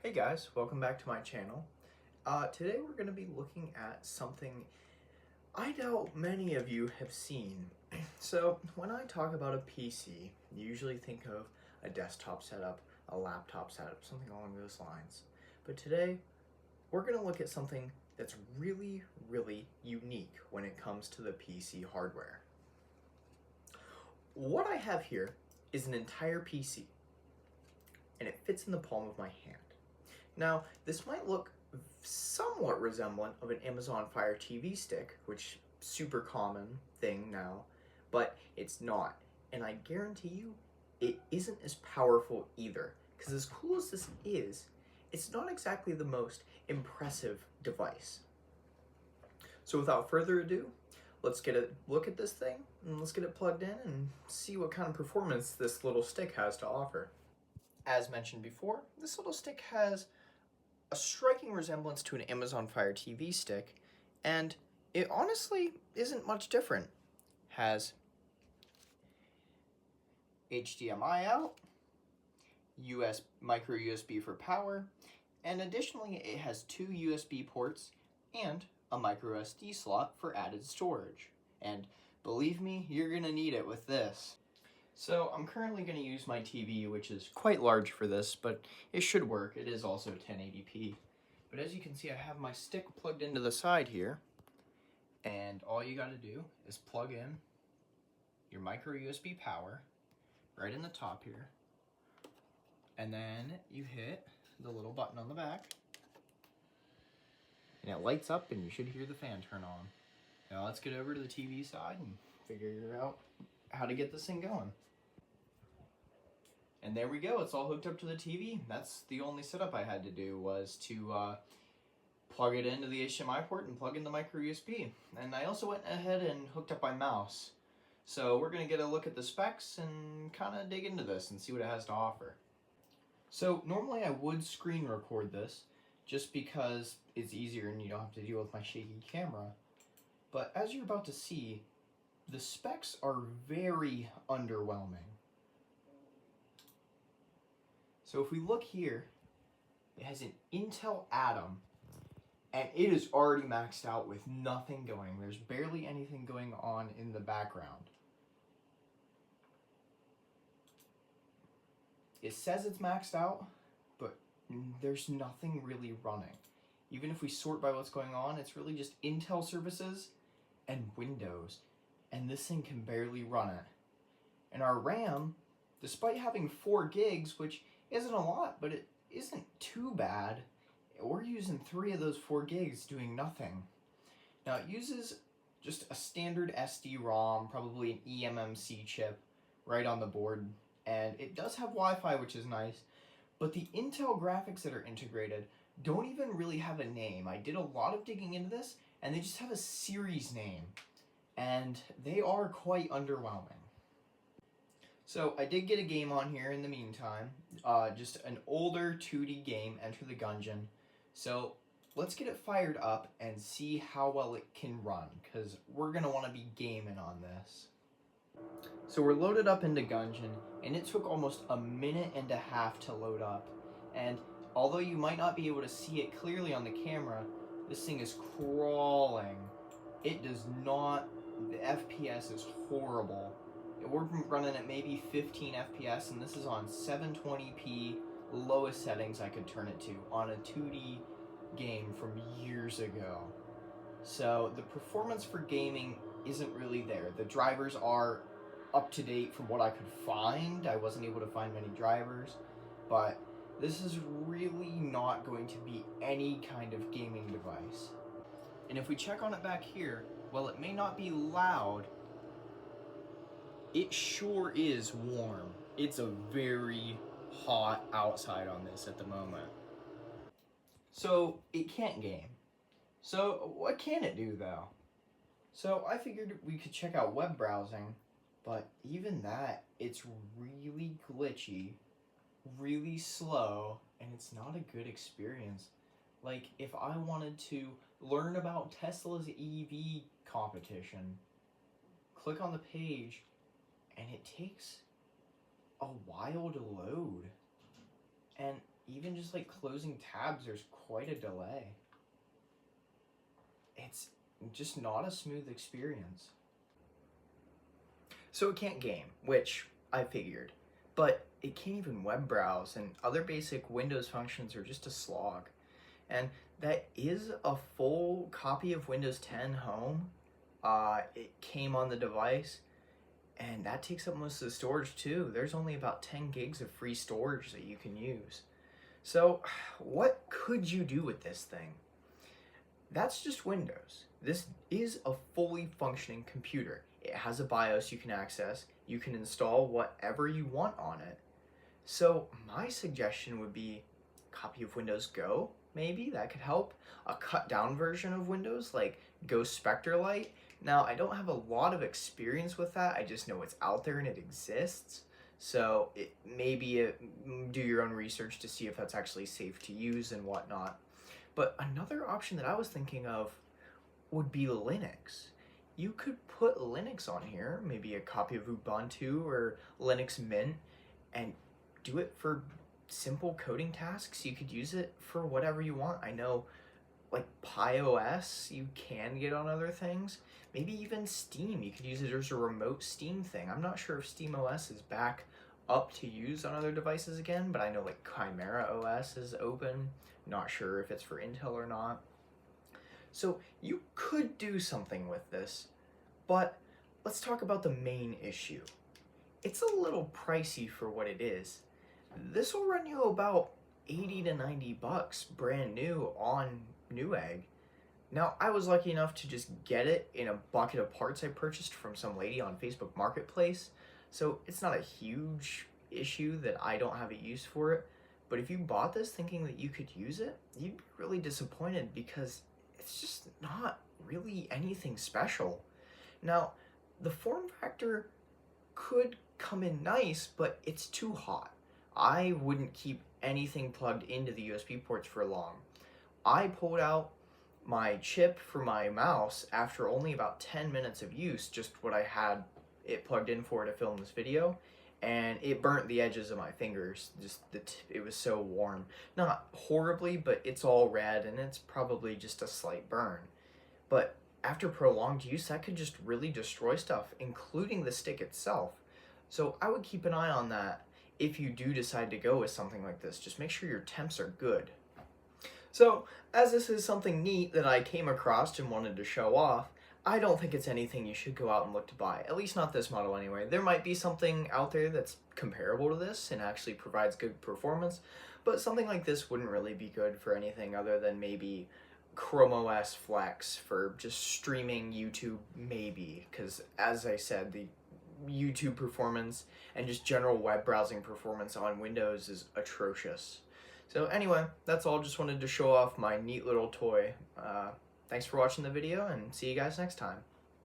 Hey guys, welcome back to my channel. Today we're going to be looking at something I doubt many of you have seen. So when I talk about a PC, you usually think of a desktop setup, a laptop setup, something along those lines. But today we're going to look at something that's really, really unique when it comes to the PC hardware. What I have here is an entire PC, and it fits in the palm of my hand. Now, this might look somewhat resemblant of an Amazon Fire TV stick, which super common thing now, but it's not. And I guarantee you, it isn't as powerful either, because as cool as this is, it's not exactly the most impressive device. So without further ado, let's get a look at this thing, and let's get it plugged in and see what kind of performance this little stick has to offer. As mentioned before, this little stick has a striking resemblance to an Amazon Fire TV stick, and it honestly isn't much different. Has HDMI out, micro USB for power, and additionally it has two USB ports and a micro SD slot for added storage. And believe me, you're gonna need it with this. So I'm currently going to use my TV, which is quite large for this, but it should work. It is also 1080p. But as you can see, I have my stick plugged into the side here, and all you got to do is plug in your micro USB power right in the top here, and then you hit the little button on the back, and it lights up and you should hear the fan turn on. Now let's get over to the TV side and figure out how to get this thing going. And there we go, it's all hooked up to the TV. That's the only setup I had to do, was to plug it into the HDMI port and plug in the micro USB. And I also went ahead and hooked up my mouse. So we're gonna get a look at the specs and kind of dig into this and see what it has to offer. So normally I would screen record this just because it's easier and you don't have to deal with my shaky camera. But as you're about to see, the specs are very underwhelming. So if we look here, it has an Intel Atom, and it is already maxed out with nothing going. There's barely anything going on in the background. It says it's maxed out, but there's nothing really running. Even if we sort by what's going on, it's really just Intel services and Windows, and this thing can barely run it. And our RAM, despite having 4 gigs, which isn't a lot, but it isn't too bad, we're using 3 of those 4 gigs doing nothing. Now it uses just a standard SD-ROM, probably an eMMC chip right on the board, and it does have Wi-Fi, which is nice, but the Intel graphics that are integrated don't even really have a name. I did a lot of digging into this, and they just have a series name, and they are quite underwhelming. So I did get a game on here in the meantime, just an older 2D game, Enter the Gungeon. So let's get it fired up and see how well it can run, because we're going to want to be gaming on this. So we're loaded up into Gungeon, and it took almost a minute and a half to load up. And although you might not be able to see it clearly on the camera, this thing is crawling. It does not, the FPS is horrible. We're running at maybe 15 FPS, and this is on 720p, lowest settings I could turn it to, on a 2D game from years ago. So the performance for gaming isn't really there. The drivers are up to date from what I could find. I wasn't able to find many drivers, but this is really not going to be any kind of gaming device. And if we check on it back here, while it may not be loud, it sure is warm. It's a very hot outside on this at the moment. So it can't game. So what can it do though? So I figured we could check out web browsing, but even that, it's really glitchy, really slow, and it's not a good experience. Like if I wanted to learn about Tesla's EV competition, click on the page, and it takes a while to load. And even just like closing tabs, there's quite a delay. It's just not a smooth experience. So it can't game, which I figured, but it can't even web browse, and other basic Windows functions are just a slog. And that is a full copy of Windows 10 Home. It came on the device, and that takes up most of the storage too. There's only about 10 gigs of free storage that you can use. So what could you do with this thing? That's just Windows. This is a fully functioning computer. It has a BIOS you can access. You can install whatever you want on it. So my suggestion would be a copy of Windows Go, maybe, that could help. A cut down version of Windows like Ghost Spectre Lite. Now, I don't have a lot of experience with that. I just know it's out there and it exists. So do your own research to see if that's actually safe to use and whatnot. But another option that I was thinking of would be Linux. You could put Linux on here, maybe a copy of Ubuntu or Linux Mint, and do it for simple coding tasks. You could use it for whatever you want. I know like PiOS you can get on other things. Maybe even Steam, you could use it as a remote Steam thing. I'm not sure if SteamOS is back up to use on other devices again, but I know like Chimera OS is open. Not sure if it's for Intel or not. So you could do something with this, but let's talk about the main issue. It's a little pricey for what it is. This will run you about 80 to 90 bucks brand new on Newegg. Now, I was lucky enough to just get it in a bucket of parts I purchased from some lady on Facebook Marketplace, so it's not a huge issue that I don't have a use for it. But if you bought this thinking that you could use it, you'd be really disappointed because it's just not really anything special. Now, the form factor could come in nice, but it's too hot. I wouldn't keep anything plugged into the USB ports for long. I pulled out my chip for my mouse after only about 10 minutes of use, just what I had it plugged in for to film this video, and it burnt the edges of my fingers. It was so warm. Not horribly, but it's all red and it's probably just a slight burn. But after prolonged use, that could just really destroy stuff, including the stick itself. So I would keep an eye on that if you do decide to go with something like this. Just make sure your temps are good. So, as this is something neat that I came across and wanted to show off, I don't think it's anything you should go out and look to buy. At least not this model anyway. There might be something out there that's comparable to this and actually provides good performance, but something like this wouldn't really be good for anything other than maybe Chrome OS Flex for just streaming YouTube, maybe, because as I said, the YouTube performance and just general web browsing performance on Windows is atrocious. So anyway, that's all. Just wanted to show off my neat little toy. Thanks for watching the video, and see you guys next time.